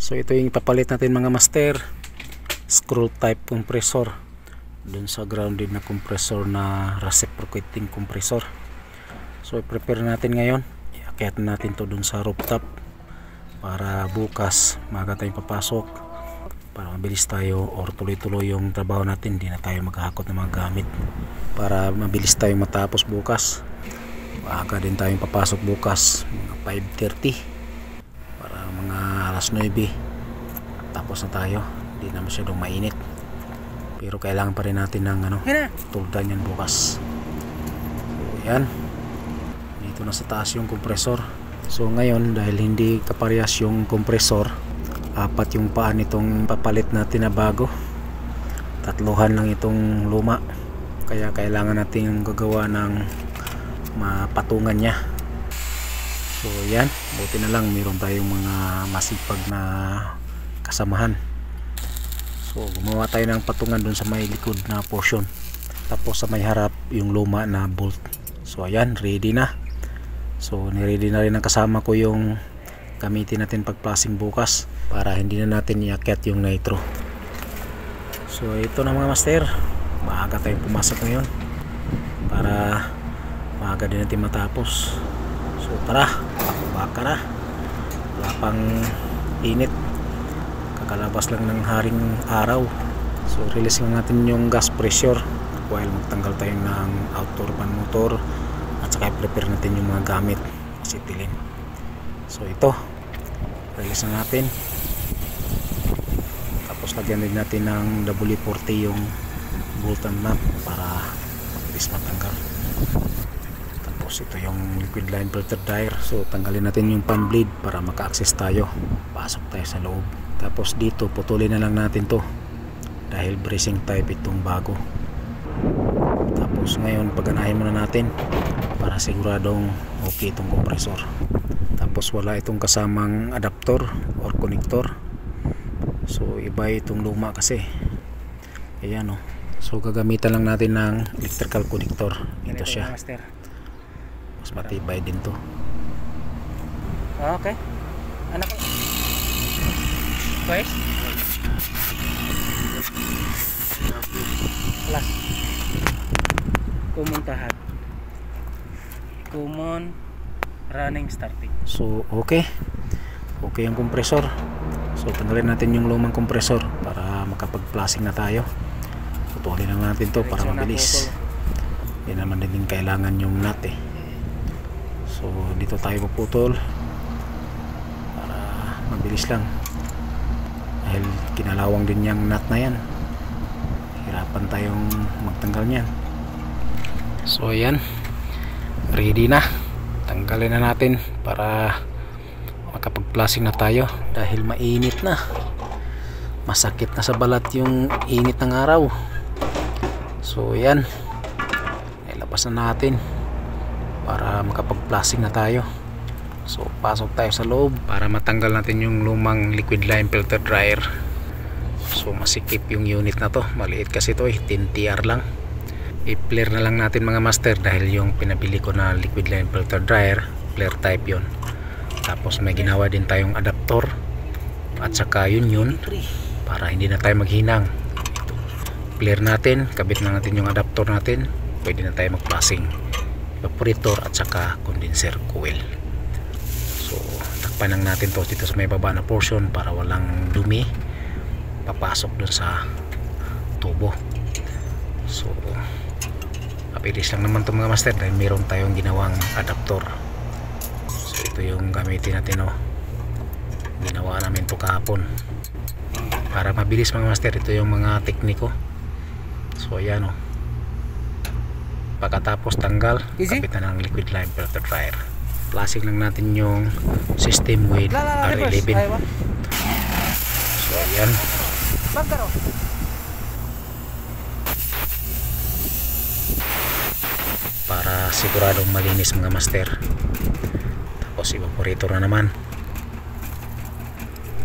So ito yung ipapalit natin mga master, scroll type compressor dun sa grounded na compressor na reciprocating compressor. So i-prepare natin ngayon, iakyat natin to dun sa rooftop para bukas maaga tayong papasok para mabilis tayo or tuloy-tuloy yung trabaho natin, hindi na tayo maghahakot ng mga gamit para mabilis tayong matapos bukas. Maaga din tayong papasok bukas mga 5:30 para mga alas 9 tapos na tayo, hindi na masyadong mainit, pero kailangan pa rin natin ng tuldan yan bukas. So yan, dito na sa taas yung compressor. So ngayon dahil hindi kaparehas yung compressor, apat yung paan itong papalit natin na bago, tatluhan lang itong luma, kaya kailangan natin gagawa ng mapatungan niya. So yan, buti na lang mayroon tayong mga masipag na kasamahan. So gumawa tayo ng patungan dun sa may likod na portion, tapos sa may harap yung luma na bolt. So ayan, ready na. So niready na rin ang kasama ko yung gamitin natin pagplasing bukas para hindi na natin iakyat yung nitro. So ito na mga master, maaga tayong pumasok ngayon para maaga din natin matapos. So tara, baka na, wala pang init, kakalabas lang ng haring araw. So release lang natin yung gas pressure while magtanggal tayo ng outdoor fan motor at saka i-prepare natin yung mga gamit, sitilin. So ito, release na natin, tapos lagyan din natin ng W40 yung bolt and nut para mabilis matanggal. Tapos ito yung liquid line filter dryer, so tanggalin natin yung pan blade para maka-access tayo, pasok tayo sa loob. Tapos dito putulin na lang natin to dahil bracing type itong bago. Tapos ngayon paganahin muna natin para siguradong okay itong compressor. Tapos wala itong kasamang adapter or connector, so iba itong luma kasi. Ayan o, so gagamitan lang natin ng electrical connector. Ito siya, mas matibay din to. Okay, anak ko guys, plus kumuntahan common running starting. So okay yung compressor. So tanggalin natin yung lumang compressor para makapag-plasing na tayo. Putulin lang natin to para mabilis, hindi naman din kailangan yung nut eh. So dito tayo puputol para mabilis lang dahil kinalawang din yung nut na yan, hirapan tayong magtanggal niyan. So ayan, ready na, tanggalin na natin para makapag-plasing na tayo dahil mainit na, masakit na sa balat yung init ng araw. So ayan, ilabas na natin para makapag-plasing na tayo. So pasok tayo sa loob para matanggal natin yung lumang liquid line filter dryer. So masikip yung unit na to, maliit kasi to eh, 10TR lang. I-flare na lang natin mga master dahil yung pinabili ko na liquid line filter dryer flare type yon. Tapos may ginawa din tayong adapter at saka yun para hindi na tayo maghinang. Ito, flare natin, kabit na natin yung adapter natin, pwede na tayo mag-plasing evaporator at saka condenser coil. So takpan lang natin to dito sa may baba na portion para walang dumi papasok dun sa tubo. So mabilis lang naman to mga master dahil mayroon tayong ginawang adapter. So ito yung gamitin natin ginawa namin to kahapon para mabilis mga master. Ito yung mga tekniko. So ayan pagkatapos tanggal, kapitan ng liquid line filter dryer. Plastic lang natin yung system with R11. So ayan, para siguradong malinis mga master. Tapos evaporator na naman.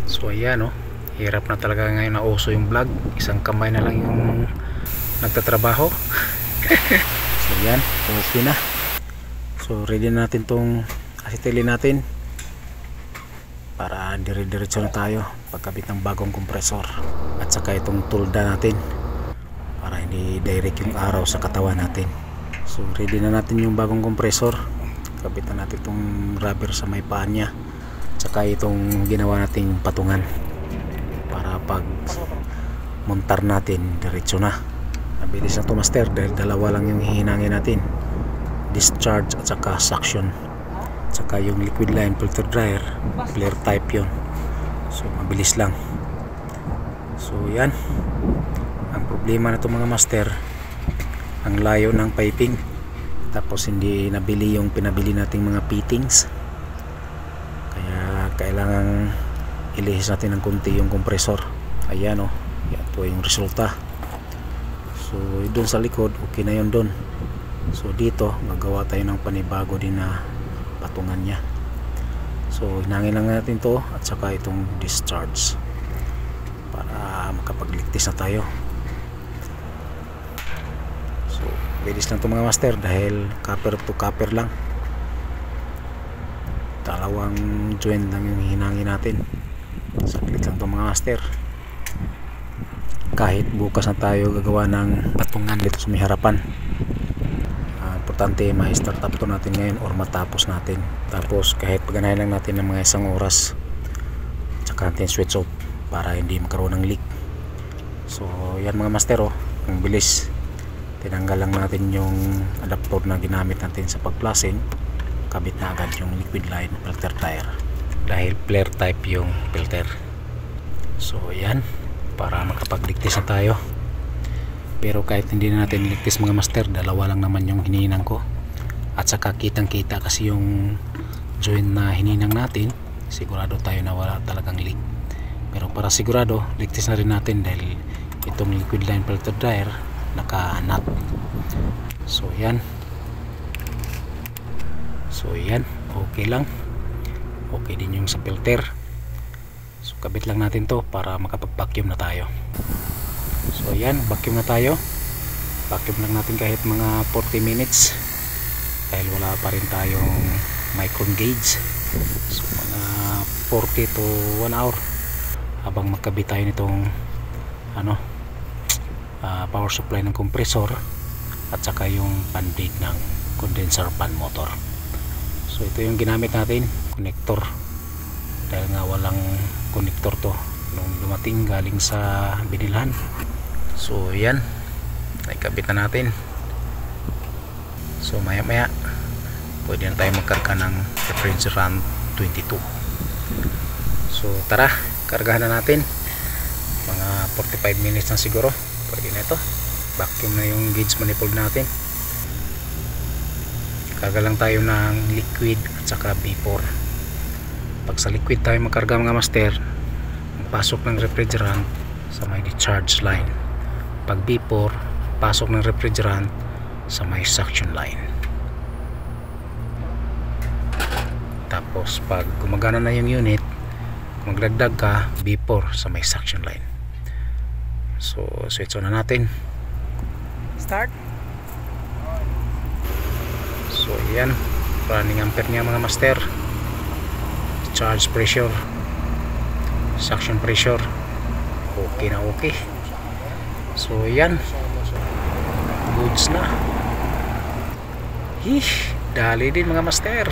So ayan hirap na talaga ngayon na uso yung vlog, isang kamay na lang yung nagtatrabaho. So yan, okay na. So ready na natin tong acetylen natin para dire-diretso na tayo. pagkabit ng bagong kompresor at saka itong tulda natin para hindi direct yung araw sa katawan natin. So ready na natin yung bagong kompresor. Kabitan natin itong rubber sa may paa niya at saka itong ginawa nating patungan para pag montar natin diretso na. Mabilis na to master dahil dalawa lang yung hihinangin natin, discharge at saka suction. At saka yung liquid line filter dryer, flare type yun. So mabilis lang. So yan, ang problema na to mga master, ang layo ng piping, tapos hindi nabili yung pinabili nating mga fittings, kaya kailangan ilihis natin ng konti yung kompresor. Ayan o, yan po yung resulta. So doon sa likod okay na yun doon. So dito gagawa tayo ng panibago din na patungan niya. So hinangin lang natin to at saka itong discharge para makapagligtis na tayo. So bilis lang to mga master dahil copper to copper lang, dalawang joint lang yung hinangin natin. Saglit lang to mga master. Kahit bukas na tayo gagawa ng patungan dito sa may harapan, importante ma-start up to natin ngayon or matapos natin. Tapos kahit pagganahin lang natin ng mga 1 oras, tsaka natin switch off para hindi magkaroon ng leak. So yan mga master, ang bilis. Tinanggal lang natin yung adapter na ginamit natin sa pag-flushing, kabit na agad yung liquid line filter dryer dahil flare type yung filter. So yan, para makapagligtis na tayo. Pero kahit hindi na natin ligtis mga master, dalawa lang naman yung hininang ko at saka kitang kita kasi yung joint na hininang natin, sigurado tayo na wala talagang leak. Pero para sigurado, ligtis na rin natin dahil itong liquid line filter dryer naka-nut. So yan, okay lang, okay din yung sa filter. So kabit lang natin to para makapag-vacuum na tayo. So yan, vacuum na tayo. Vacuum lang natin kahit mga 40 minutes dahil wala pa rin tayong micron gauge. So mga 40 to 1 hour habang magkabit tayo nitong power supply ng compressor at saka yung pan-blade ng condenser fan motor. So ito yung ginamit natin, connector, dahil nga walang connector to nung dumating galing sa binilhan. So yan, naikabit na natin. So maya maya pwede na tayo magkarga ng refrigerant 22. So tara, kargahan na natin. Mga 45 minutes na siguro, pwede na ito. Vacuum na yung gauge manifold natin. Karga lang tayo ng liquid at saka vapor. Pag sa liquid tayo magkarga mga master, pasok ng refrigerant sa may discharge line. Pag vapor, pasok ng refrigerant sa may suction line. Tapos pag gumagana na yung unit, magdagdag ka, vapor sa may suction line. So switch on na natin. Start. So yan, running ampere niya mga master. Charge pressure, suction pressure, okay na okay. So yan, goods na. Dali din mga master.